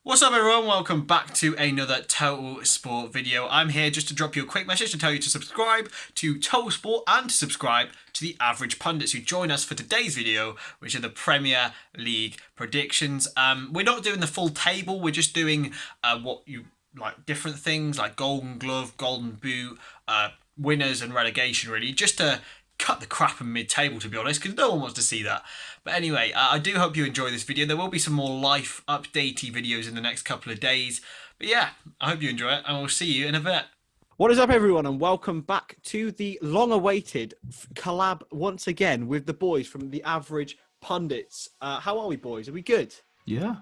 What's up everyone, welcome back to another Total Sport video. I'm here just to drop you a quick message to tell you to subscribe to Total Sport and to subscribe to the Average Pundits who join us for today's video, which are the Premier League predictions. We're not doing the full table, we're just doing different things like Golden Glove, Golden Boot, winners and relegation really, just to cut the crap in mid-table, to be honest, because no one wants to see that. But anyway, I do hope you enjoy this video. There will be some more life updatey videos in the next couple of days. But yeah, I hope you enjoy it, and we'll see you in a bit. What is up, everyone, and welcome back to the long-awaited collab once again with the boys from the Average Pundits. How are we, boys? Are we good? Yeah.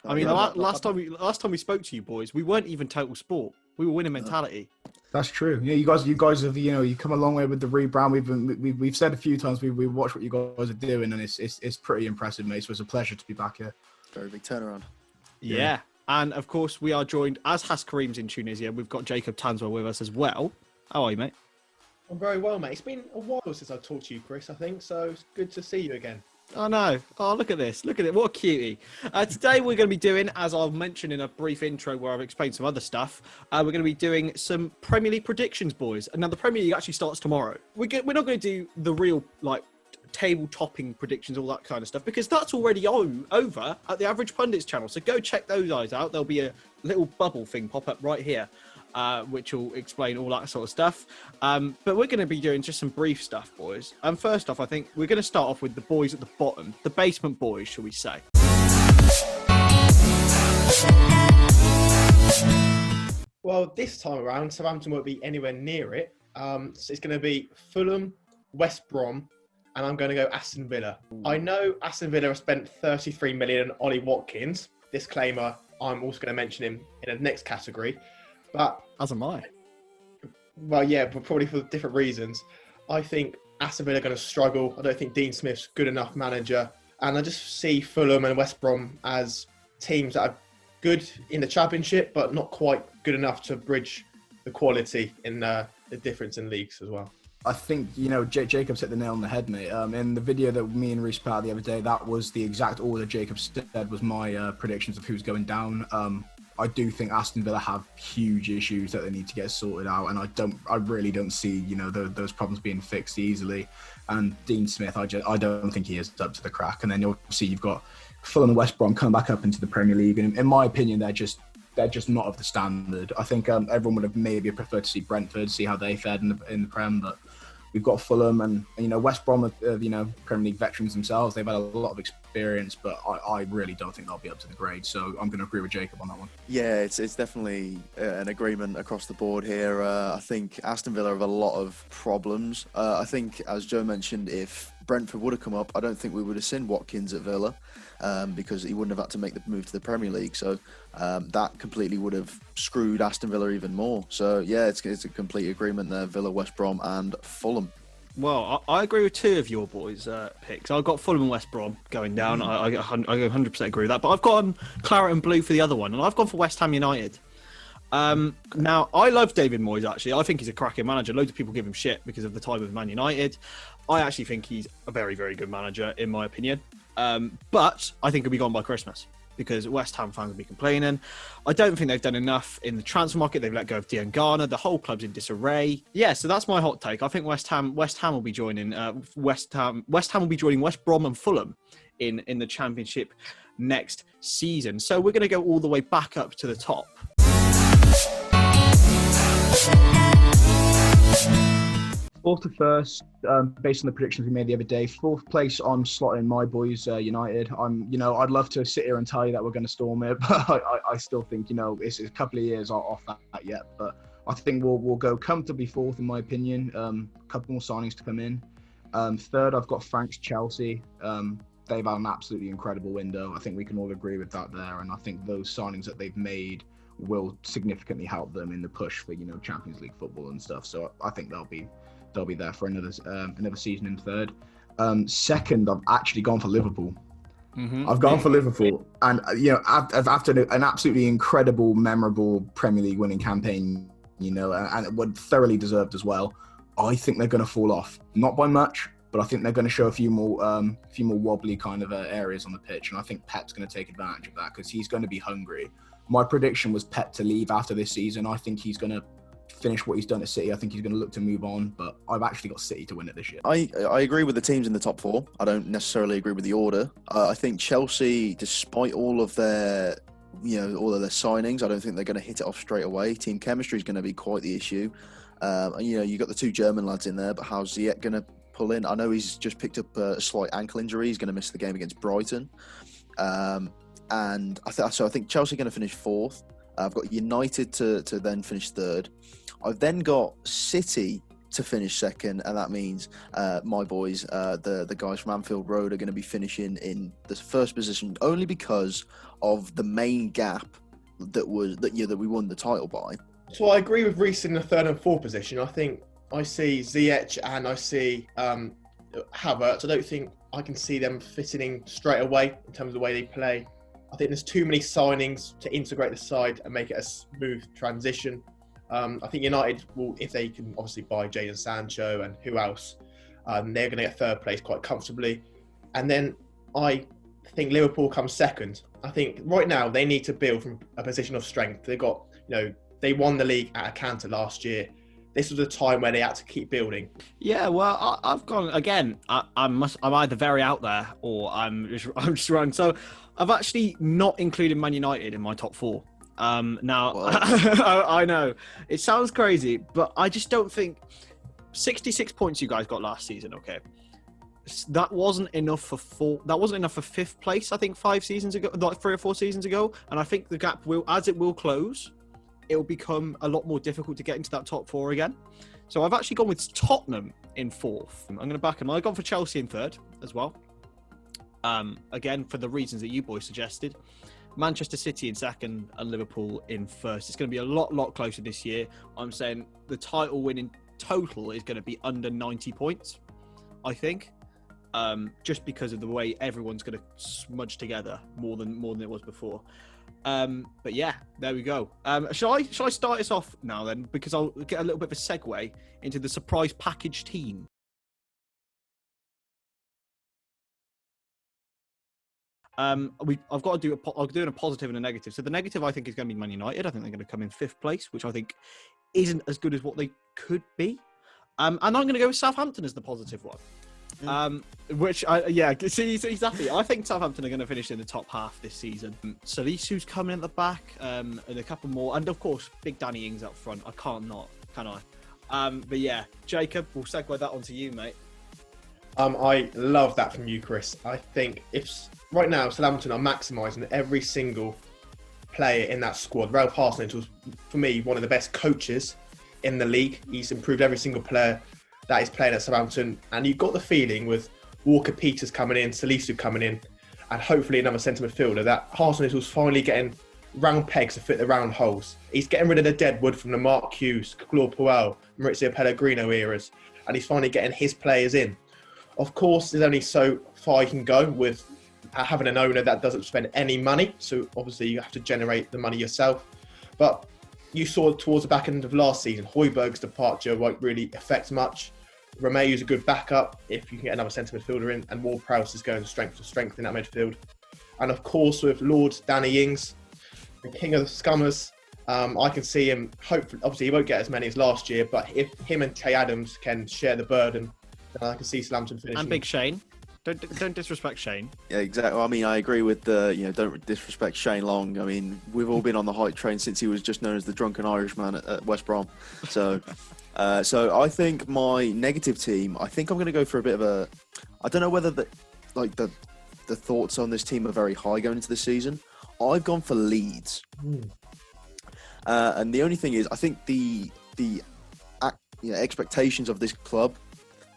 I mean, last time we spoke to you boys, we weren't even Total Sport. We were winning mentality. That's true. Yeah, you guys have you come a long way with the rebrand. We've said a few times we watched what you guys are doing, and it's pretty impressive, mate. So it's a pleasure to be back here. Very big turnaround. Yeah. And of course, we are joined, as Has Kareem's in Tunisia. We've got Jacob Tanswell with us as well. How are you, mate? I'm very well, mate. It's been a while since I've talked to you, Chris, I think, so it's good to see you again. I know. Oh, look at this. Look at it. What a cutie. Today we're going to be doing, as I've mentioned in a brief intro where I've explained some other stuff, we're going to be doing some Premier League predictions, boys. And now the Premier League actually starts tomorrow. We're not going to do the real, table-topping predictions, all that kind of stuff, because that's already over at the Average Pundits channel. So go check those guys out. There'll be a little bubble thing pop up right here, which will explain all that sort of stuff. But we're going to be doing just some brief stuff, boys. And first off, I think we're going to start off with the boys at the bottom, the basement boys, shall we say. Well, this time around, Southampton won't be anywhere near it. So it's going to be Fulham, West Brom, and I'm going to go Aston Villa. I know Aston Villa have spent 33 million on Ollie Watkins. Disclaimer, I'm also going to mention him in the next category. But as am I. Well, yeah, but probably for different reasons. I think Aston Villa are going to struggle. I don't think Dean Smith's good enough manager. And I just see Fulham and West Brom as teams that are good in the Championship, but not quite good enough to bridge the quality in the difference in leagues as well. I think, Jacob's hit the nail on the head, mate. In the video that me and Reece put out the other day, that was the exact order Jacob said was my predictions of who's going down. I do think Aston Villa have huge issues that they need to get sorted out, and I really don't see, those problems being fixed easily. And Dean Smith, I don't think he is up to the crack. And then you'll see you've got Fulham and West Brom coming back up into the Premier League, and in my opinion, they're just not of the standard. I think everyone would have maybe preferred to see Brentford, see how they fared in the Prem, but we've got Fulham and West Brom are Premier League veterans themselves. They've had a lot of experience, but I really don't think they'll be up to the grade. So I'm going to agree with Jacob on that one. Yeah, it's definitely an agreement across the board here. I think Aston Villa have a lot of problems. I think, as Joe mentioned, if Brentford would have come up, I don't think we would have seen Watkins at Villa because he wouldn't have had to make the move to the Premier League. So that completely would have screwed Aston Villa even more. So yeah, it's a complete agreement there. Villa, West Brom and Fulham. Well, I agree with two of your boys' picks. I've got Fulham and West Brom going down. I 100% agree with that. But I've gone claret and blue for the other one, and I've gone for West Ham United. Now, I love David Moyes, actually. I think he's a cracking manager. Loads of people give him shit because of the time with Man United. I actually think he's a very, very good manager, in my opinion. But I think he'll be gone by Christmas because West Ham fans will be complaining. I don't think they've done enough in the transfer market. They've let go of Dion Garner. The whole club's in disarray. Yeah, so that's my hot take. I think West Ham will be joining West Ham will be joining West Brom and Fulham in the Championship next season. So we're going to go all the way back up to the top. Fourth to first, based on the predictions we made the other day. Fourth place, I'm slotting my boys, United. I'd love to sit here and tell you that we're going to storm it, but I still think, it's a couple of years off that yet. But I think we'll go comfortably fourth, in my opinion. A couple more signings to come in. Third, I've got Frank's Chelsea. They've had an absolutely incredible window. I think we can all agree with that there. And I think those signings that they've made will significantly help them in the push for, Champions League football and stuff. So I think they'll be there for another season in third. Second, I've actually gone for Liverpool. I've gone for Liverpool, and after an absolutely incredible, memorable Premier League winning campaign, and it would thoroughly deserved as well. I think they're going to fall off, not by much, but I think they're going to show a few more wobbly kind of areas on the pitch, and I think Pep's going to take advantage of that because he's going to be hungry. My prediction was Pep to leave after this season. I think he's going to finish what he's done at City. I think he's going to look to move on, but I've actually got City to win it this year. I agree with the teams in the top four. I don't necessarily agree with the order. I think Chelsea, despite all of their signings, I don't think they're going to hit it off straight away. Team chemistry is going to be quite the issue. You got the two German lads in there, but how's Ziyech going to pull in? I know he's just picked up a slight ankle injury. He's going to miss the game against Brighton. And I think Chelsea are going to finish fourth. I've got United to then finish third. I've then got City to finish second, and that means my boys, the guys from Anfield Road, are going to be finishing in the first position only because of the main gap that we won the title by. So I agree with Reece in the third and fourth position. I think I see Ziyech and I see Havertz. I don't think I can see them fitting in straight away in terms of the way they play. I think there's too many signings to integrate the side and make it a smooth transition. I think United will, if they can obviously buy Jadon Sancho and who else, they're going to get third place quite comfortably. And then I think Liverpool comes second. I think right now they need to build from a position of strength. They've got, they won the league at a canter last year. This was a time where they had to keep building. Yeah, well, I've gone again. I'm either very out there or I'm just wrong. So I've actually not included Man United in my top four. Now, I know it sounds crazy, but I just don't think 66 points you guys got last season. Okay, that wasn't enough for That wasn't enough for fifth place. I think 5 seasons ago, like 3 or 4 seasons ago, and I think the gap will close. It will become a lot more difficult to get into that top 4 again. So I've actually gone with Tottenham in fourth. I'm going to back them. I've gone for Chelsea in third as well. Again, for the reasons that you boys suggested. Manchester City in second and Liverpool in first. It's going to be a lot closer this year. I'm saying the title win in total is going to be under 90 points, I think. Just because of the way everyone's going to smudge together more than it was before. But yeah, there we go. Shall I start this off now then? Because I'll get a little bit of a segue into the surprise package team. I've got to do I'll do a positive and a negative. So the negative, I think, is going to be Man United. I think they're going to come in 5th place, which I think isn't as good as what they could be. And I'm going to go with Southampton as the positive one. See, exactly. I think Southampton are going to finish in the top half this season. Salisu's coming at the back, and a couple more, and of course, big Danny Ings up front. I can't not, can I? But yeah, Jacob, we'll segue that onto you, mate. I love that from you, Chris. I think right now Southampton are maximising every single player in that squad. Ralph Hasenhüttl was, for me, one of the best coaches in the league. He's improved every single player that is playing at Southampton, and you've got the feeling with Walker Peters coming in, Salisu coming in, and hopefully another centre midfielder, that Hasenhüttl's finally getting round pegs to fit the round holes. He's getting rid of the dead wood from the Mark Hughes, Claude Puel, Maurizio Pellegrino eras, and he's finally getting his players in. Of course, there's only so far you can go with having an owner that doesn't spend any money, so obviously you have to generate the money yourself. But you saw towards the back end of last season, Højbjerg's departure won't really affect much. Romeu's a good backup if you can get another centre midfielder in, and Ward-Prowse is going strength to strength in that midfield. And of course, with Lord Danny Ings, the king of the scummers, I can see him, hopefully, obviously he won't get as many as last year, but if him and Che Adams can share the burden, then I can see Southampton finishing. And Big Shane. Don't disrespect Shane. Yeah, exactly. I mean, I agree with don't disrespect Shane Long. I mean, we've all been on the hype train since he was just known as the drunken Irishman at West Brom. So, so I think my negative team, I think I'm going to go for a bit of a, I don't know whether the thoughts on this team are very high going into the season. I've gone for Leeds. And the only thing is, I think the expectations of this club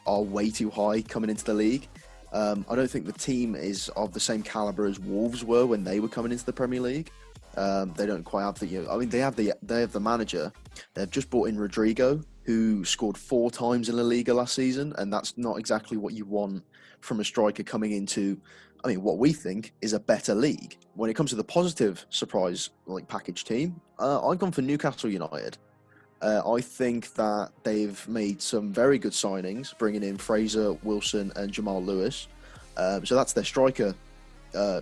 are way too high coming into the league. I don't think the team is of the same caliber as Wolves were when they were coming into the Premier League. They don't quite have the. I mean, they have the manager. They've just brought in Rodrigo, who scored 4 times in La Liga last season, and that's not exactly what you want from a striker coming into, I mean, what we think is a better league. When it comes to the positive surprise package team, I've gone for Newcastle United. I think that they've made some very good signings, bringing in Fraser, Wilson, and Jamal Lewis. So that's their striker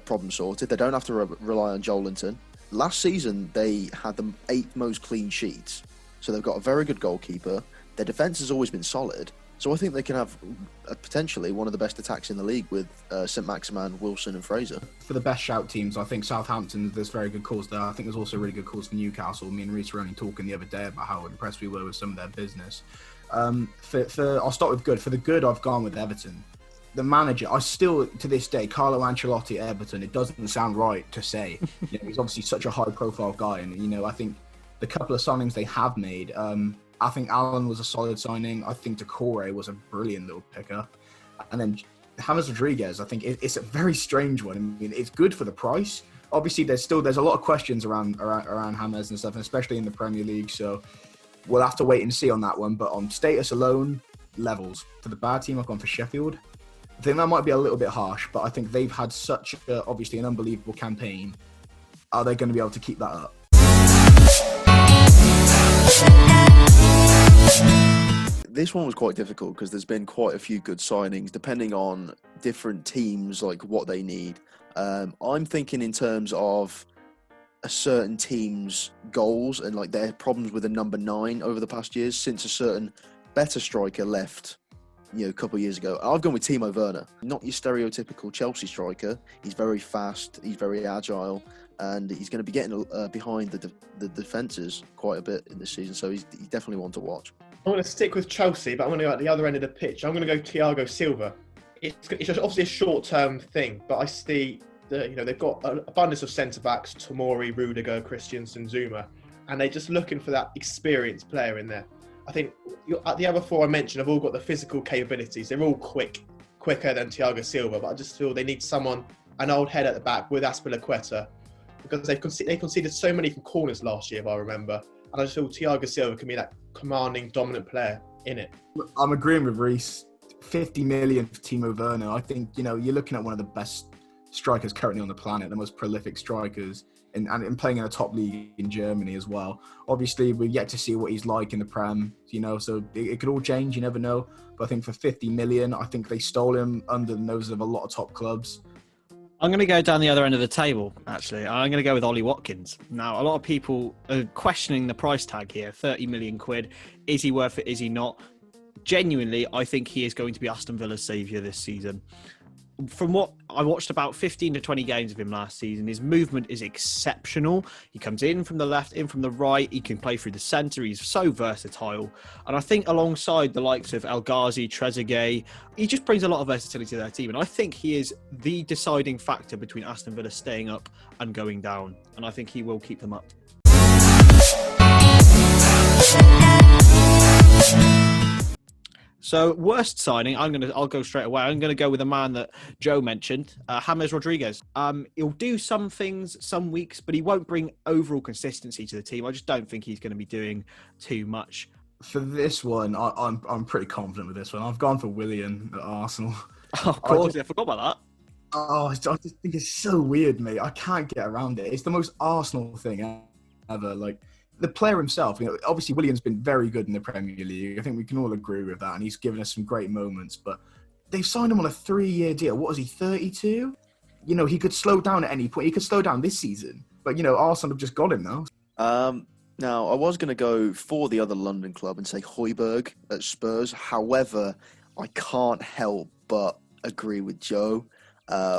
problem sorted. They don't have to rely on Joelinton. Last season, they had the 8th most clean sheets. So they've got a very good goalkeeper. Their defence has always been solid. So I think they can have potentially one of the best attacks in the league with St Maximin, Wilson and Fraser. For the best shout teams, I think Southampton, there's very good calls there. I think there's also really good calls for Newcastle. Me and Reece were only talking the other day about how impressed we were with some of their business. I'll start with good. For the good, I've gone with Everton. The manager, I still, to this day, Carlo Ancelotti at Everton, it doesn't sound right to say. He's obviously such a high-profile guy. And, I think the couple of signings they have made, I think Allen was a solid signing. I think Decore was a brilliant little pickup. And then James Rodriguez, I think it's a very strange one. I mean, it's good for the price. Obviously, there's a lot of questions around James and stuff, and especially in the Premier League. So we'll have to wait and see on that one. But on status alone, levels. For the bad team, I've gone for Sheffield. I think that might be a little bit harsh, but I think they've had such, obviously, an unbelievable campaign. Are they going to be able to keep that up? This one was quite difficult because there's been quite a few good signings depending on different teams, like what they need. I'm thinking in terms of a certain team's goals and like their problems with a number 9 over the past years since a certain better striker left, a couple of years ago. I've gone with Timo Werner. Not your stereotypical Chelsea striker. He's very fast, he's very agile, and he's going to be getting behind the defences quite a bit in this season, so he's definitely one to watch. I'm going to stick with Chelsea, but I'm going to go at the other end of the pitch. I'm going to go Thiago Silva. It's obviously a short-term thing, but I see they've got an abundance of centre-backs, Tomori, Rudiger, Christensen, Zuma, and they're just looking for that experienced player in there. I think the other 4 I mentioned have all got the physical capabilities. They're all quicker than Thiago Silva, but I just feel they need an old head at the back with Azpilicueta, because they conceded so many from corners last year, if I remember. And I just feel Thiago Silva can be that commanding, dominant player in it. I'm agreeing with Reece. 50 million for Timo Werner. I think, you're looking at one of the best strikers currently on the planet, the most prolific strikers, and playing in a top league in Germany as well. Obviously, we're yet to see what he's like in the Prem, so it could all change, you never know. But I think for 50 million, I think they stole him under the noses of a lot of top clubs. I'm going to go down the other end of the table, actually. I'm going to go with Ollie Watkins. Now, a lot of people are questioning the price tag here, 30 million quid. Is he worth it? Is he not? Genuinely, I think he is going to be Aston Villa's saviour this season. From what I watched, about 15 to 20 games of him last season, his movement is exceptional. He comes in from the left, in from the right. He can play through the centre. He's so versatile. And I think alongside the likes of El Ghazi, Trezeguet, he just brings a lot of versatility to their team. And I think he is the deciding factor between Aston Villa staying up and going down. And I think he will keep them up. So, worst signing, I'll go straight away. I'm going to go with a man that Joe mentioned, James Rodriguez. He'll do some things some weeks, but he won't bring overall consistency to the team. I just don't think he's going to be doing too much. For this one, I'm pretty confident with this one. I've gone for Willian at Arsenal. Oh, of course, I forgot about that. Oh, I just think it's so weird, mate. I can't get around it. It's the most Arsenal thing ever. Like, the player himself, obviously Willian's been very good in the Premier League. I think we can all agree with that, and he's given us some great moments. But they've signed him on a 3-year deal. What is he, 32? He could slow down at any point. He could slow down this season. But, Arsenal have just got him now. Now, I was going to go for the other London club and say Højbjerg at Spurs. However, I can't help but agree with Joe.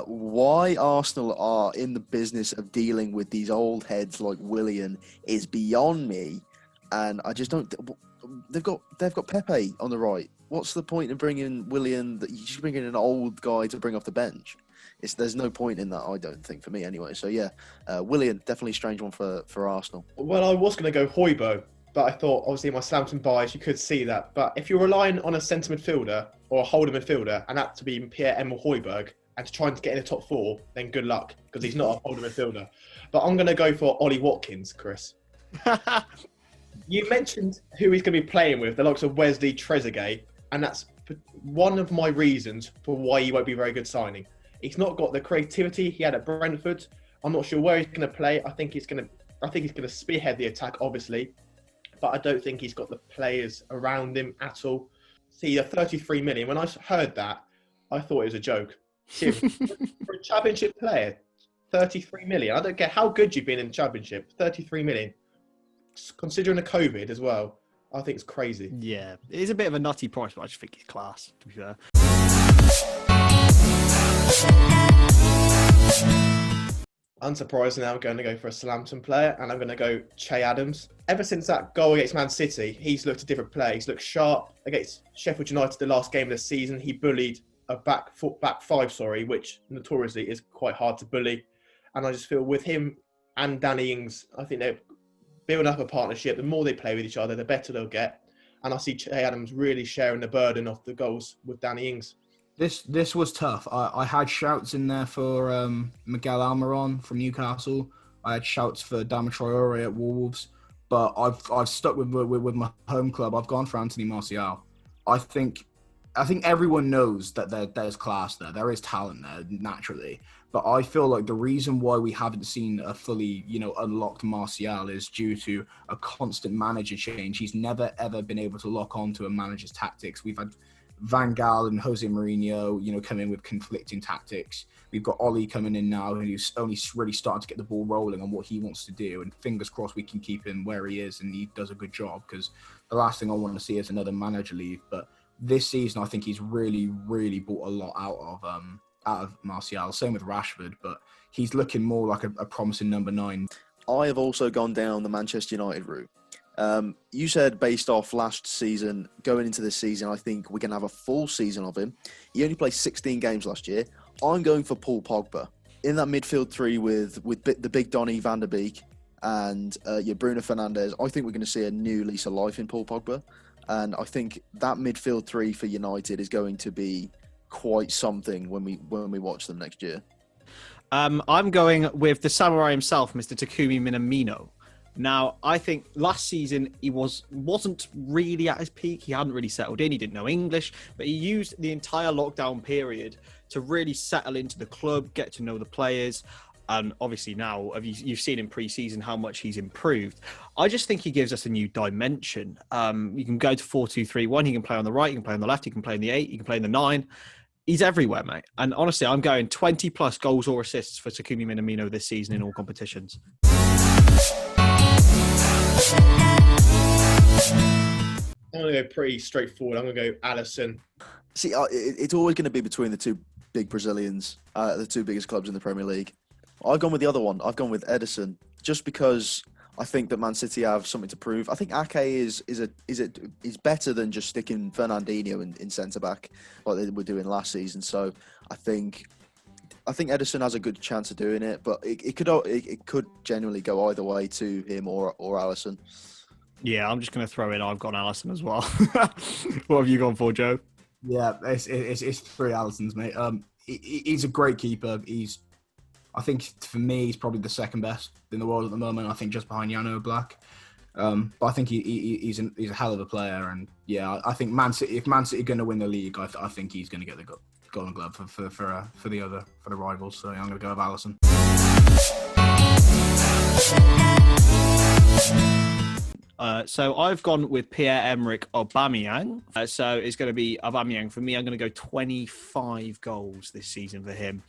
Why Arsenal are in the business of dealing with these old heads like Willian is beyond me, and I just don't. They've got Pepe on the right. What's the point in bringing Willian? That you should bring in an old guy to bring off the bench. There's no point in that, I don't think, for me anyway. So yeah, Willian, definitely a strange one for Arsenal. Well, I was going to go Højbjerg, but I thought obviously my Southampton bias, you could see that. But if you're relying on a centre midfielder or a holding midfielder, and that to be Pierre-Emile Højbjerg, and to try and get in the top 4, then good luck, because he's not a holding midfielder. But I'm going to go for Ollie Watkins, Chris. You mentioned who he's going to be playing with, the likes of Wesley, Trezeguet, and that's one of my reasons for why he won't be a very good signing. He's not got the creativity he had at Brentford. I'm not sure where he's going to play. I think he's going to spearhead the attack, obviously. but I don't think he's got the players around him at all. See, the 33 million, when I heard that, I thought it was a joke. Seriously, for a championship player, 33 million. I don't care how good you've been in the championship, 33 million. Considering the COVID as well, I think it's crazy. Yeah, it is a bit of a nutty price, but I just think it's class, to be fair. Unsurprisingly, I'm going to go for a Southampton player, and I'm going to go Che Adams. Ever since that goal against Man City, he's looked a different player. He's looked sharp. Against Sheffield United, the last game of the season, he bullied a back five, which notoriously is quite hard to bully. And I just feel with him and Danny Ings, I think they're building up a partnership. The more they play with each other, the better they'll get. And I see Che Adams really sharing the burden of the goals with Danny Ings. This was tough. I had shouts in there for Miguel Almiron from Newcastle. I had shouts for Dama Traore at Wolves, but I've stuck with my home club. I've gone for Anthony Martial. I think everyone knows that there's class there. There is talent there naturally, but I feel like the reason why we haven't seen a fully unlocked Martial is due to a constant manager change. He's never ever been able to lock on to a manager's tactics. We've had Van Gaal and Jose Mourinho, come in with conflicting tactics. We've got Ollie coming in now, who's only really starting to get the ball rolling on what he wants to do. And fingers crossed we can keep him where he is and he does a good job, because the last thing I want to see is another manager leave. But this season, I think he's really, really brought a lot out of Martial. Same with Rashford, but he's looking more like a promising number 9. I have also gone down the Manchester United route. You said based off last season, going into this season, I think we're going to have a full season of him. He only played 16 games last year. I'm going for Paul Pogba. In that midfield three with the big Donny van der Beek and Bruno Fernandes, I think we're going to see a new lease of life in Paul Pogba. And I think that midfield three for United is going to be quite something when we watch them next year. I'm going with the samurai himself, Mr. Takumi Minamino. Now, I think last season he wasn't really at his peak. He hadn't really settled in. He didn't know English, but he used the entire lockdown period to really settle into the club, get to know the players. And obviously now, you've seen in pre-season how much he's improved. I just think he gives us a new dimension. You can go to 4-2-3-1. He can play on the right. He can play on the left. He can play in the 8. He can play in the 9. He's everywhere, mate. And honestly, I'm going 20-plus goals or assists for Takumi Minamino this season in all competitions. I'm going to go pretty straightforward. I'm going to go Alisson. See, it's always going to be between the two big Brazilians, the two biggest clubs in the Premier League. I've gone with the other one. I've gone with Ederson, just because I think that Man City have something to prove. I think Ake is better than just sticking Fernandinho in centre back like they were doing last season. So I think Ederson has a good chance of doing it, but it could genuinely go either way to him or Alisson. Yeah, I'm just going to throw in. I've gone Alisson as well. What have you gone for, Joe? Yeah, it's 3 Alissons, mate. He's a great keeper. I think for me, he's probably the second best in the world at the moment. I think just behind Jan Black. But I think he's a hell of a player, and yeah, I think if Man City are going to win the league, I think he's going to get the Golden Glove for the rivals. So I'm going to go with Alisson. So I've gone with Pierre-Emerick Aubameyang. So it's going to be Aubameyang for me. I'm going to go 25 goals this season for him.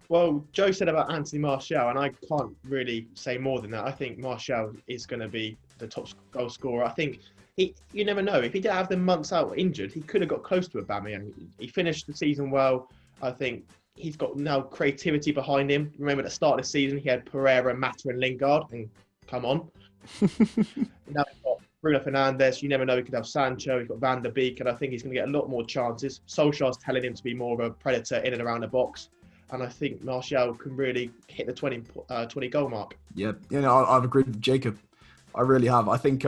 Well, Joe said about Anthony Martial, and I can't really say more than that. I think Martial is going to be the top goal scorer. I think you never know. If he didn't have the months out injured, he could have got close to Aubameyang. He finished the season well. I think he's got now creativity behind him. Remember at the start of the season, he had Pereira, Mata and Lingard, and come on. Now he's got Bruno Fernandes. You never know. He could have Sancho. He's got Van der Beek, and I think he's going to get a lot more chances. Solskjaer's telling him to be more of a predator in and around the box. And I think Martial can really hit the 20 goal mark. Yeah, I've agreed with Jacob. I really have. I think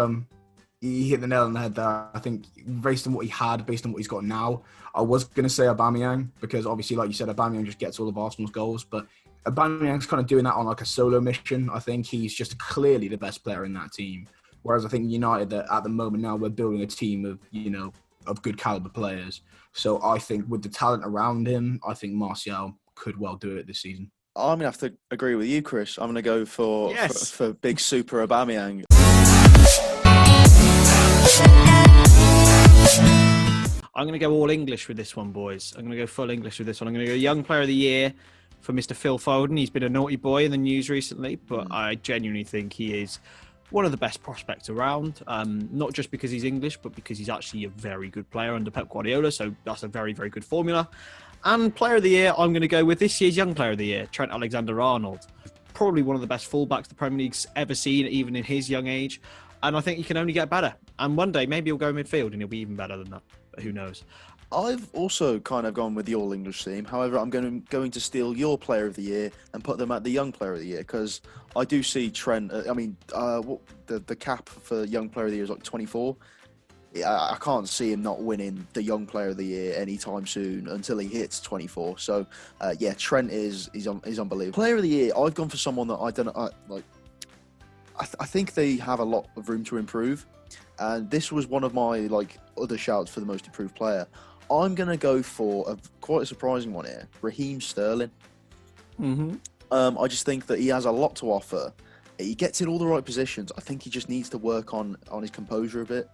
he hit the nail on the head there. I think based on what he had, based on what he's got now, I was going to say Aubameyang, because obviously, like you said, Aubameyang just gets all of Arsenal's goals. But Aubameyang's kind of doing that on like a solo mission. I think he's just clearly the best player in that team. Whereas I think United, at the moment now, we're building a team of good caliber players. So I think with the talent around him, I think Martial could well do it this season. I'm going to have to agree with you, Chris. I'm going to go for big super Aubameyang. I'm going to go all English with this one, boys. I'm going to go full English with this one. I'm going to go Young Player of the Year for Mr. Phil Foden. He's been a naughty boy in the news recently, but I genuinely think he is one of the best prospects around. Not just because he's English, but because he's actually a very good player under Pep Guardiola. So that's a very, very good formula. And Player of the Year, I'm going to go with this year's Young Player of the Year, Trent Alexander-Arnold. Probably one of the best fullbacks the Premier League's ever seen, even in his young age. And I think he can only get better. And one day, maybe he'll go midfield and he'll be even better than that. But who knows? I've also kind of gone with the all-English theme. However, I'm going to steal your Player of the Year and put them at the Young Player of the Year, because I do see Trent. The cap for Young Player of the Year is like 24. I can't see him not winning the Young Player of the Year anytime soon until he hits 24. So, Trent is unbelievable. Player of the Year, I've gone for someone that I don't like. I think they have a lot of room to improve, and this was one of my other shouts for the most improved player. I'm gonna go for quite a surprising one here, Raheem Sterling. I just think that he has a lot to offer. He gets in all the right positions. I think he just needs to work on his composure a bit.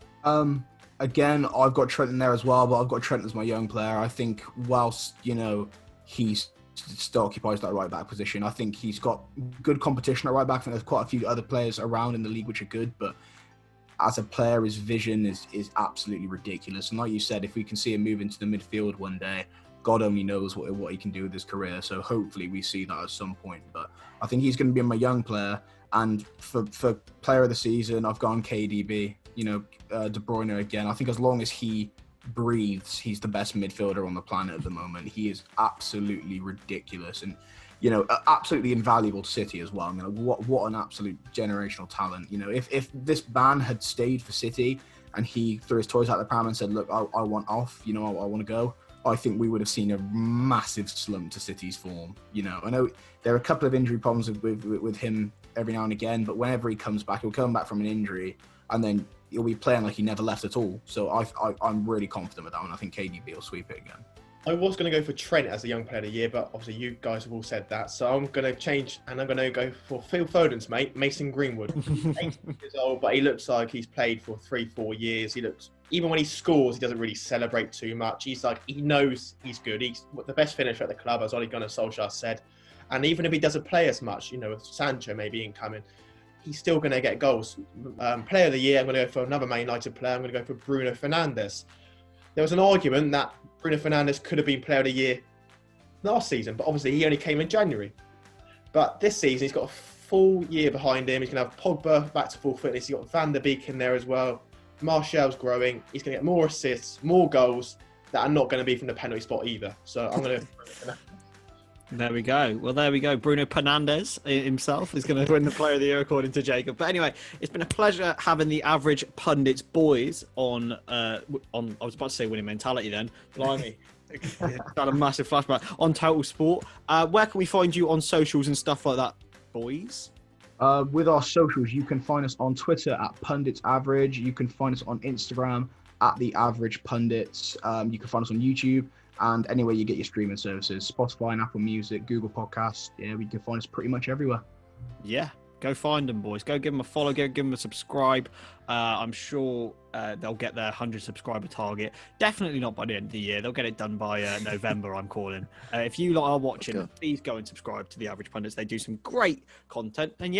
Again, I've got Trent in there as well, but I've got Trent as my young player. I think whilst, he still occupies that right back position, I think he's got good competition at right back. I think there's quite a few other players around in the league which are good, but as a player, his vision is absolutely ridiculous. And like you said, if we can see him move into the midfield one day, God only knows what he can do with his career. So hopefully we see that at some point. But I think he's going to be my young player. And for player of the season, I've gone KDB. De Bruyne again. I think as long as he breathes, he's the best midfielder on the planet at the moment. He is absolutely ridiculous and, absolutely invaluable to City as well. What an absolute generational talent. If this ban had stayed for City and he threw his toys out the pram and said, look, I want off, I want to go, I think we would have seen a massive slump to City's form. I know there are a couple of injury problems with him every now and again, but whenever he comes back, he'll come back from an injury and then he'll be playing like he never left at all. So I'm really confident with that one. I think KDB will sweep it again. I was going to go for Trent as the Young Player of the Year, but obviously you guys have all said that. So I'm going to change and I'm going to go for Phil Foden's mate, Mason Greenwood. 18 years old, but he looks like he's played for 3-4 years. He looks, even when he scores, he doesn't really celebrate too much. He knows he's good. He's the best finisher at the club, as Ole Gunnar Solskjaer said. And even if he doesn't play as much, with Sancho maybe incoming, he's still going to get goals. Player of the Year, I'm going to go for another Man United player. I'm going to go for Bruno Fernandes. There was an argument that Bruno Fernandes could have been Player of the Year last season, but obviously he only came in January. But this season, he's got a full year behind him. He's going to have Pogba back to full fitness. He's got Van der Beek in there as well. Martial's growing. He's going to get more assists, more goals that are not going to be from the penalty spot either. So I'm going to... There we go. Well, there we go. Bruno Fernandes himself is going to win the Player of the Year according to Jacob. But anyway, it's been a pleasure having the Average Pundits boys on. I was about to say winning mentality then. Blimey. Got a massive flashback on TotalSport. Where can we find you on socials and stuff like that, boys? With our socials, you can find us on Twitter at Pundits Average. You can find us on Instagram at The Average Pundits. You can find us on YouTube. And anywhere you get your streaming services, Spotify and Apple Music, Google Podcasts, you can find us pretty much everywhere. Yeah, go find them, boys. Go give them a follow, go give them a subscribe. I'm sure they'll get their 100 subscriber target. Definitely not by the end of the year. They'll get it done by November, I'm calling. If you lot are watching, please go and subscribe to The Average Pundits. They do some great content. And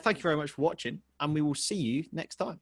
thank you very much for watching. And we will see you next time.